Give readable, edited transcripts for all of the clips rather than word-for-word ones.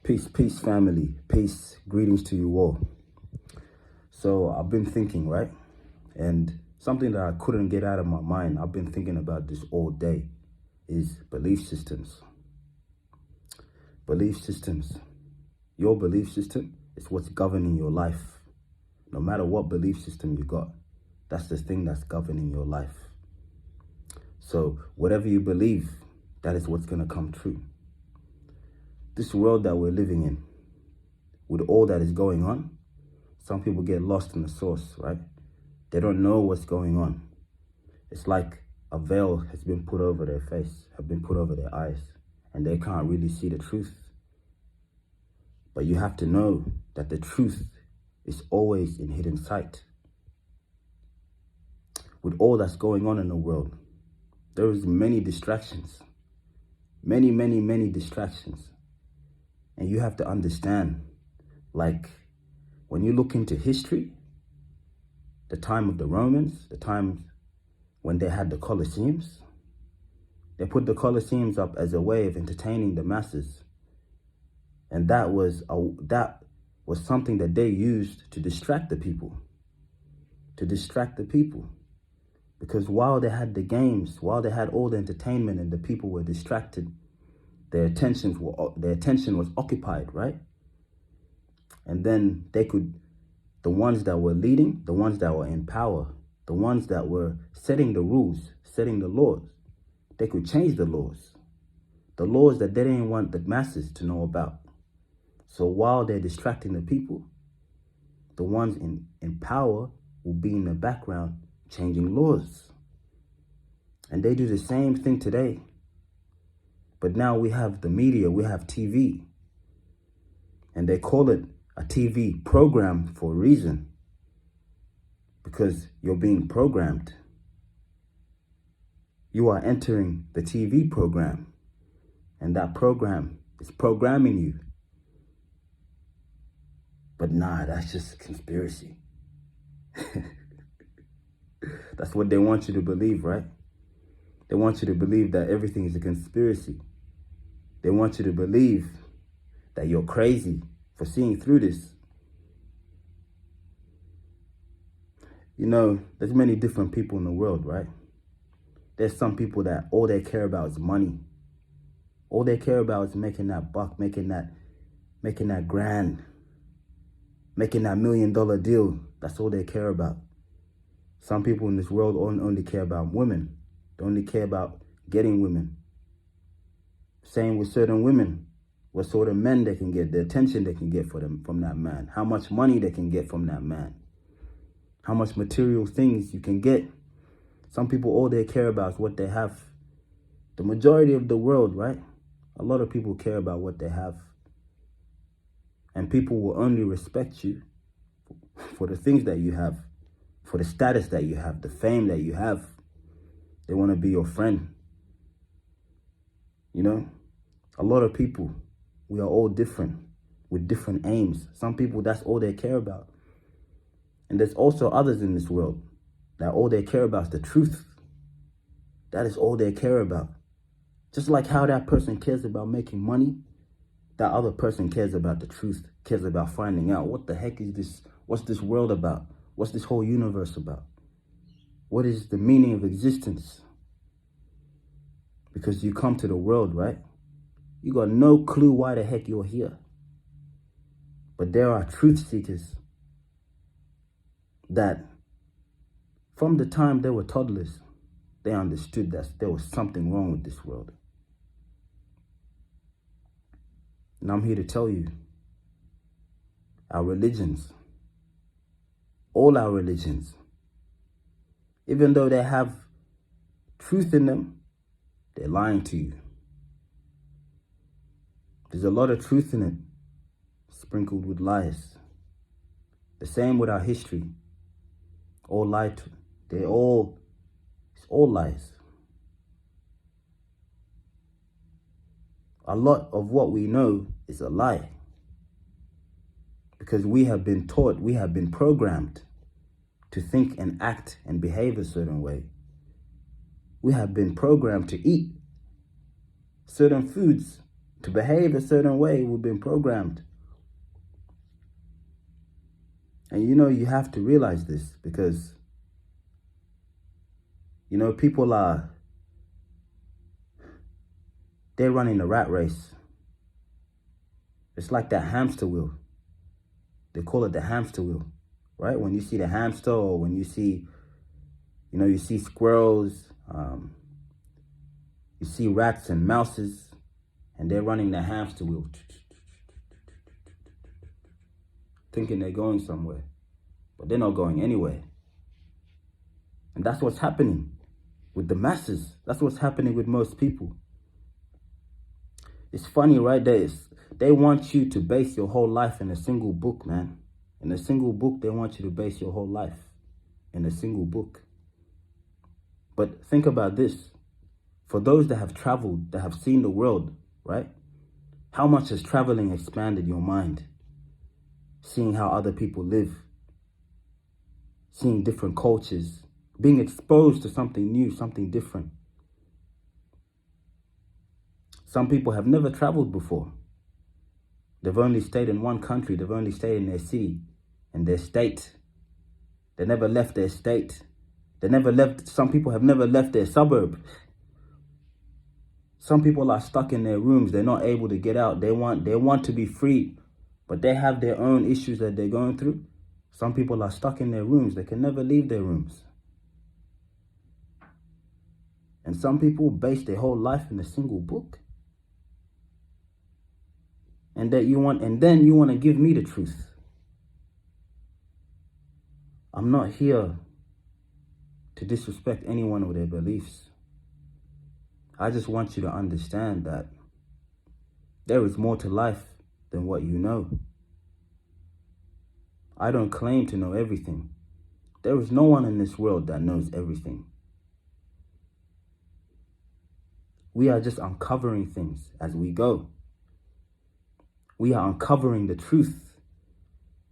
Peace, peace, family. Peace, greetings to you all. So I've been thinking, right? And something that I couldn't get out of my mind, I've been thinking about this all day, is belief systems. Belief systems. Your belief system is what's governing your life. No matter what belief system you got, that's the thing that's governing your life. So whatever you believe, that is what's going to come true. This world that we're living in, with all that is going on, some people get lost in the source, right? They don't know what's going on. It's like a veil has been put over their face, have been put over their eyes, and they can't really see the truth. But you have to know that the truth is always in hidden sight. With all that's going on in the world, there is many distractions. Many distractions. And you have to understand, like, when you look into history, the time of the Romans, the time when they had the Colosseums, they put the Colosseums up as a way of entertaining the masses. And that was something that they used to distract the people. Because while they had the games, while they had all the entertainment and the people were distracted, their attention was occupied, right? And then the ones that were leading, the ones that were in power, the ones that were setting the rules, setting the laws, they could change the laws that they didn't want the masses to know about. So while they're distracting the people, the ones in power will be in the background changing laws. And they do the same thing today. But now we have the media, we have TV. And they call it a TV program for a reason. Because you're being programmed. You are entering the TV program. And that program is programming you. But nah, that's just a conspiracy. That's what they want you to believe, right? They want you to believe that everything is a conspiracy. They want you to believe that you're crazy for seeing through this. You know, there's many different people in the world, right? There's some people that all they care about is money. All they care about is making that buck, making that grand, making that $1 million deal. That's all they care about. Some people in this world only care about women. They only care about getting women. Same with certain women. What sort of men they can get, the attention they can get from that man. How much money they can get from that man. How much material things you can get. Some people, all they care about is what they have. The majority of the world, right? A lot of people care about what they have. And people will only respect you for the things that you have, for the status that you have, the fame that you have. They want to be your friend. You know, a lot of people, we are all different with different aims. Some people, that's all they care about. And there's also others in this world that all they care about is the truth. That is all they care about. Just like how that person cares about making money, that other person cares about the truth, cares about finding out what the heck is this, what's this world about? What's this whole universe about? What is the meaning of existence? Because you come to the world, right? You got no clue why the heck you're here. But there are truth seekers that from the time they were toddlers, they understood that there was something wrong with this world. And I'm here to tell you, our religions, all our religions, even though they have truth in them, they're lying to you. There's a lot of truth in it, sprinkled with lies. The same with our history. All lied to. It's all lies. A lot of what we know is a lie. Because we have been taught, we have been programmed to think and act and behave a certain way. We have been programmed to eat certain foods to behave a certain way. We've been programmed. And you have to realize this because, people they're running a rat race. It's like that hamster wheel. They call it the hamster wheel, right? When you see the hamster, or when you see, you see squirrels, you see rats and mouses, and they're running the hamster wheel, thinking they're going somewhere, but they're not going anywhere. And that's what's happening with the masses. That's what's happening with most people. It's funny, right? They want you to base your whole life in a single book, man. In a single book, they want you to base your whole life in a single book. But think about this. For those that have traveled, that have seen the world, right? How much has traveling expanded your mind? Seeing how other people live, seeing different cultures, being exposed to something new, something different. Some people have never traveled before. They've only stayed in one country. They've only stayed in their city and their state. They never left their state. Some people have never left their suburb. Some people are stuck in their rooms. They're not able to get out. They want to be free, but they have their own issues that they're going through. Some people are stuck in their rooms. They can never leave their rooms. And some people base their whole life in a single book. And then you want to give me the truth. I'm not here to disrespect anyone or their beliefs. I just want you to understand that there is more to life than what you know. I don't claim to know everything. There is no one in this world that knows everything. We are just uncovering things as we go. We are uncovering the truth.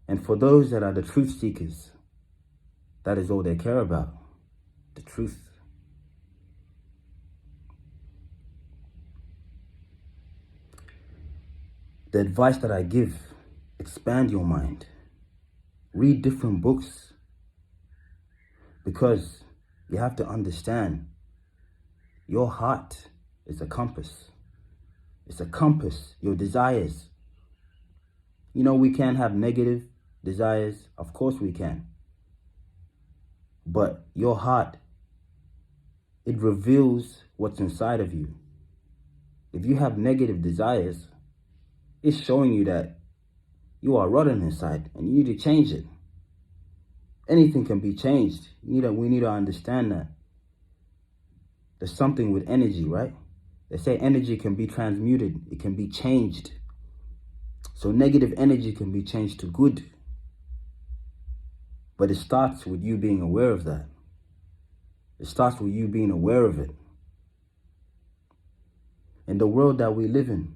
And for those that are the truth seekers, that is all they care about, the truth. The advice that I give, expand your mind. Read different books. Because you have to understand, your heart is a compass. It's a compass, your desires. We can't have negative desires. Of course we can. But your heart, it reveals what's inside of you. If you have negative desires, it's showing you that you are rotten inside and you need to change it. Anything can be changed. We need to understand that. There's something with energy, right? They say energy can be transmuted. It can be changed. So negative energy can be changed to good. But it starts with you being aware of that. It starts with you being aware of it. In the world that we live in,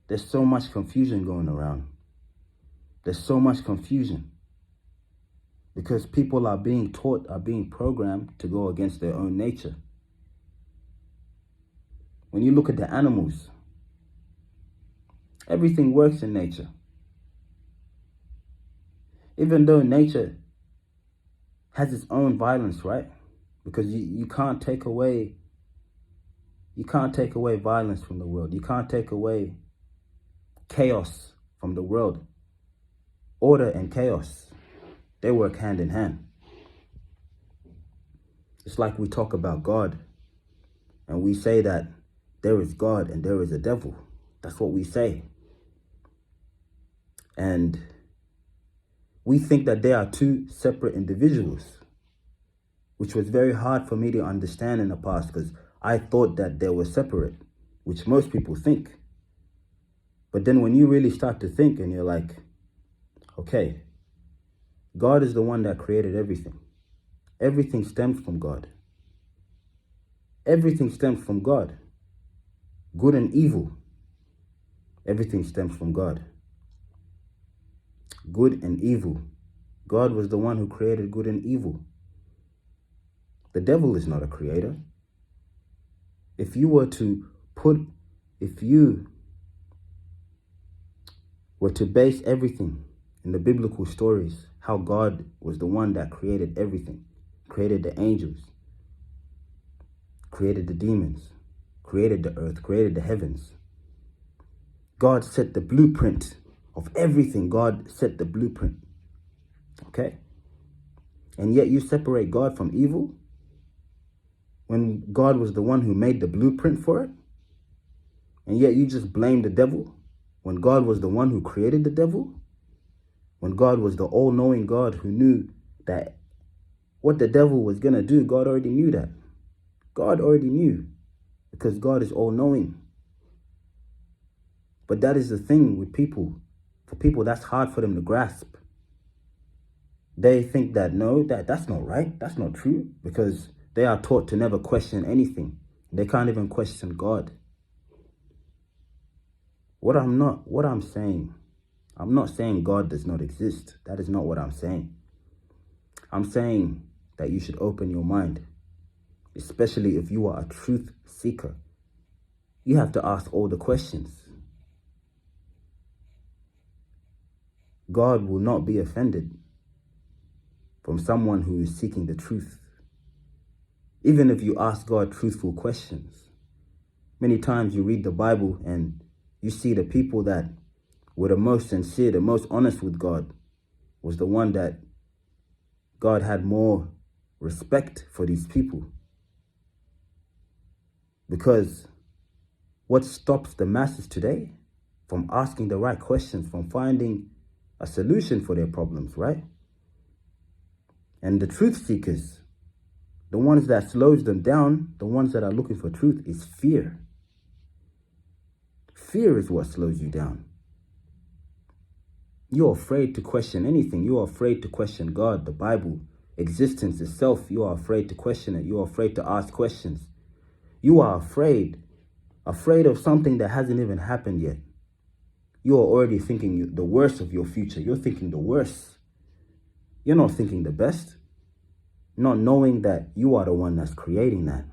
there's so much confusion going around. There's so much confusion. Because people are being taught, are being programmed to go against their own nature. When you look at the animals, everything works in nature. Even though nature has its own violence, right? Because you can't take away violence from the world. You can't take away chaos from the world. Order and chaos, they work hand in hand. It's like we talk about God and we say that there is God and there is a devil. That's what we say. And we think that they are two separate individuals, which was very hard for me to understand in the past because I thought that they were separate, which most people think. But then when you really start to think and you're like, okay, God is the one that created everything. Everything stems from God. Everything stems from God. Good and evil. Everything stems from God. Good and evil. God was the one who created good and evil. The devil is not a creator. If you were to base everything in the biblical stories, how God was the one that created everything, created the angels, created the demons, created the earth, created the heavens. God set the blueprint of everything. God set the blueprint. Okay? And yet you separate God from evil when God was the one who made the blueprint for it. And yet you just blame the devil when God was the one who created the devil. When God was the all-knowing God who knew that what the devil was going to do, God already knew that. God already knew, because God is all-knowing. But that is the thing with people. For people, that's hard for them to grasp. They think that, no, that's not right. That's not true, because they are taught to never question anything. They can't even question God. I'm not saying God does not exist. That is not what I'm saying. I'm saying that you should open your mind, especially if you are a truth seeker. You have to ask all the questions. God will not be offended from someone who is seeking the truth. Even if you ask God truthful questions. Many times you read the Bible and you see the people that were the most sincere, the most honest with God, was the one that God had more respect for these people. Because what stops the masses today from asking the right questions, from finding a solution for their problems, right? And the truth seekers, the ones that slows them down, the ones that are looking for truth, is fear. Fear is what slows you down. You're afraid to question anything. You're afraid to question God, the Bible, existence itself. You are afraid to question it. You're afraid to ask questions. You are afraid of something that hasn't even happened yet. You are already thinking the worst of your future. You're thinking the worst. You're not thinking the best. Not knowing that you are the one that's creating that.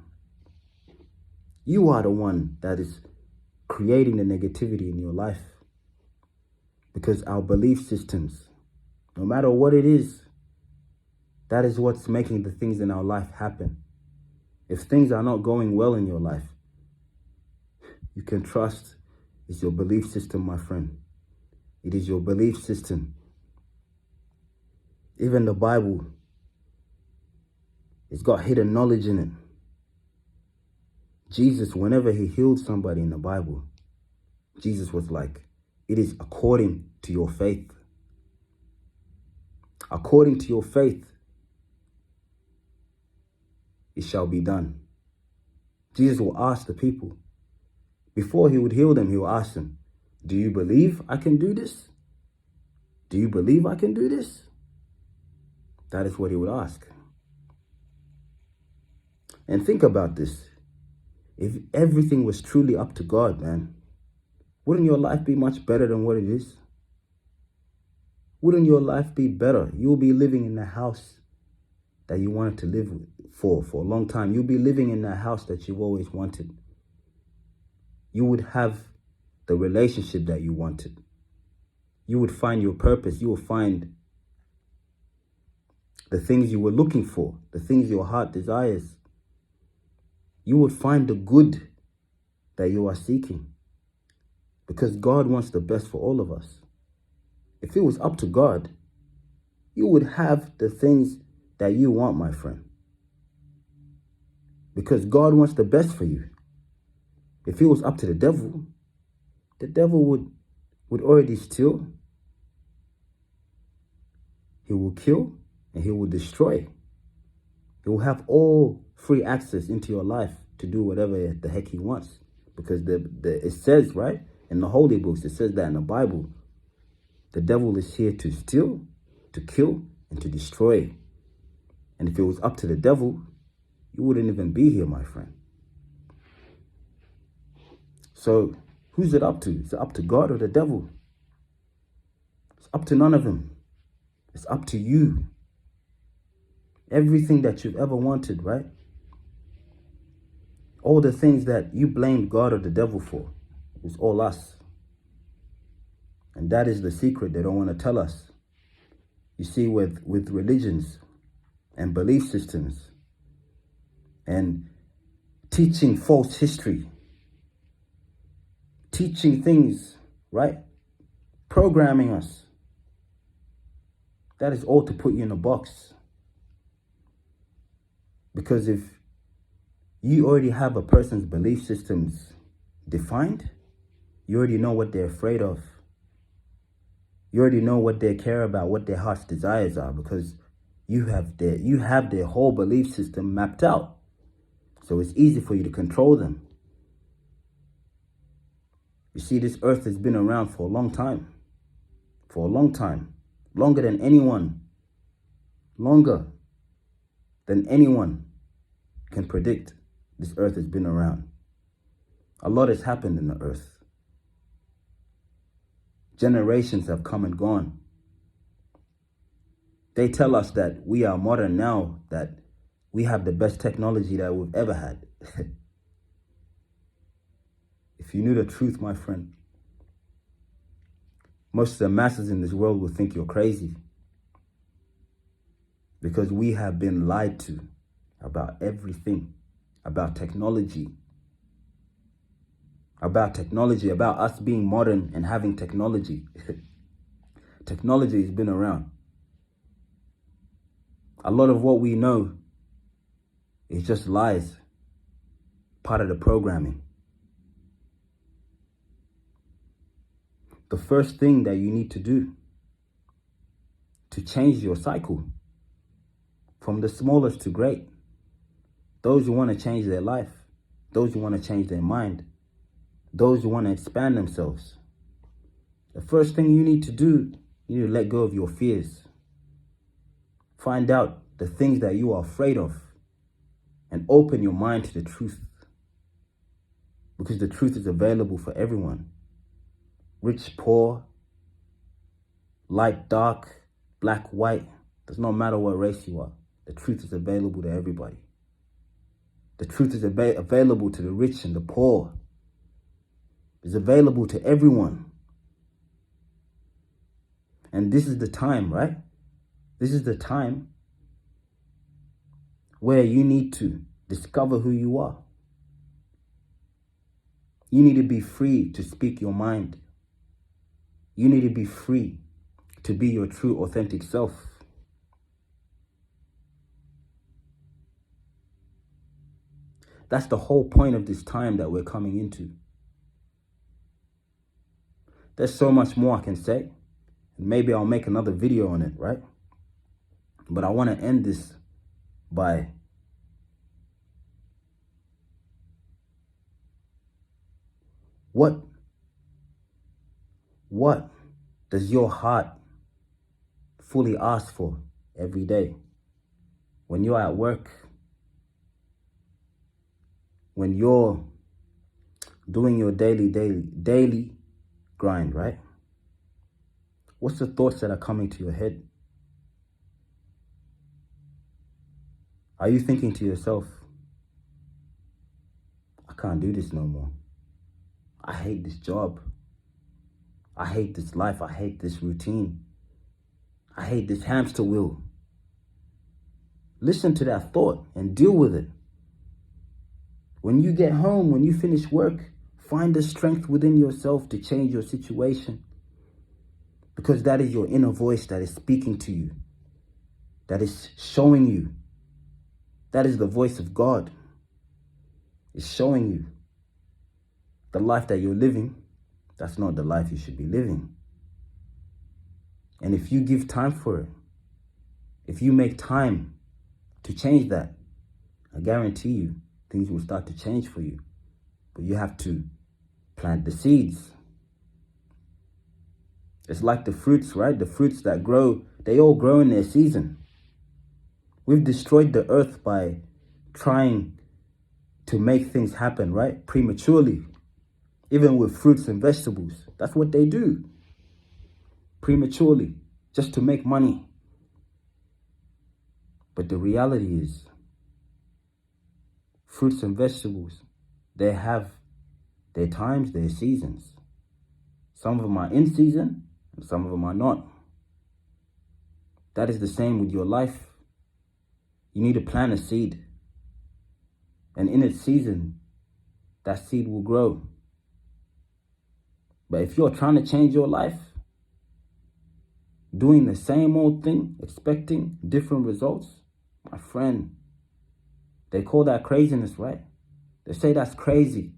You are the one that is creating the negativity in your life. Because our belief systems, no matter what it is, that is what's making the things in our life happen. If things are not going well in your life, you can trust it's your belief system, my friend. It is your belief system. Even the Bible, it's got hidden knowledge in it. Jesus, whenever he healed somebody in the Bible, Jesus was like, it is according to your faith. According to your faith, it shall be done. Jesus will ask the people. Before he would heal them, he will ask them, do you believe I can do this? Do you believe I can do this? That is what he would ask. And think about this. If everything was truly up to God, man, wouldn't your life be much better than what it is? Wouldn't your life be better? You'll be living in the house that you wanted to live for a long time. You'll be living in that house that you've always wanted. You would have the relationship that you wanted. You would find your purpose. You will find the things you were looking for, the things your heart desires. You would find the good that you are seeking. Because God wants the best for all of us. If it was up to God, you would have the things that you want, my friend. Because God wants the best for you. If it was up to the devil would already steal. He will kill and he will destroy. He will have all free access into your life to do whatever the heck he wants. Because it says, right, in the holy books, it says that in the Bible, the devil is here to steal, to kill, and to destroy. And if it was up to the devil, you wouldn't even be here, my friend. So, who's it up to? Is it up to God or the devil? It's up to none of them. It's up to you. Everything that you've ever wanted, right? All the things that you blamed God or the devil for, it was all us. And that is the secret they don't want to tell us. You see, with religions and belief systems and teaching false history, teaching things, right? Programming us. That is all to put you in a box. Because if you already have a person's belief systems defined, you already know what they're afraid of. You already know what they care about, what their heart's desires are, because you have their whole belief system mapped out. So it's easy for you to control them. You see, this earth has been around for a long time. For a long time. Longer than anyone can predict. This earth has been around. A lot has happened in the earth. Generations have come and gone. They tell us that we are modern now, that we have the best technology that we've ever had. If you knew the truth, my friend, most of the masses in this world will think you're crazy. Because we have been lied to about everything, about technology, about us being modern and having technology. Technology has been around. A lot of what we know is just lies, part of the programming. The first thing that you need to do to change your cycle, from the smallest to great, those who want to change their life, those who want to change their mind, those who want to expand themselves, the first thing you need to do, you need to let go of your fears. Find out the things that you are afraid of and open your mind to the truth. Because the truth is available for everyone. Rich, poor, light, dark, black, white. Does not matter what race you are. The truth is available to everybody. The truth is available to the rich and the poor. It's available to everyone. And this is the time, right? This is the time where you need to discover who you are. You need to be free to speak your mind. You need to be free to be your true, authentic self. That's the whole point of this time that we're coming into. There's so much more I can say. Maybe I'll make another video on it, right? But I want to end this by what does your heart fully ask for every day? When you're at work, when you're doing your daily grind, right? What's the thoughts that are coming to your head? Are you thinking to yourself, I can't do this no more. I hate this job. I hate this life. I hate this routine. I hate this hamster wheel. Listen to that thought and deal with it. When you get home, when you finish work, find the strength within yourself to change your situation. Because that is your inner voice that is speaking to you. That is showing you. That is the voice of God. It's showing you the life that you're living. That's not the life you should be living. And if you give time for it, if you make time to change that, I guarantee you, things will start to change for you. But you have to plant the seeds. It's like the fruits, right? The fruits that grow, they all grow in their season. We've destroyed the earth by trying to make things happen, right? Prematurely. Even with fruits and vegetables. That's what they do. Prematurely. Just to make money. But the reality is, fruits and vegetables, they have their times, their seasons. Some of them are in season and some of them are not. That is the same with your life. You need to plant a seed. And in its season, that seed will grow. But if you're trying to change your life, doing the same old thing, expecting different results, my friend, they call that craziness, right? They say that's crazy.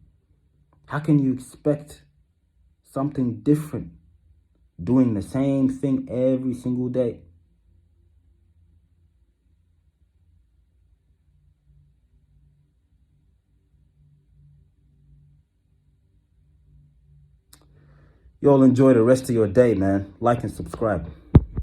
How can you expect something different, doing the same thing every single day? Y'all enjoy the rest of your day, man. Like and subscribe.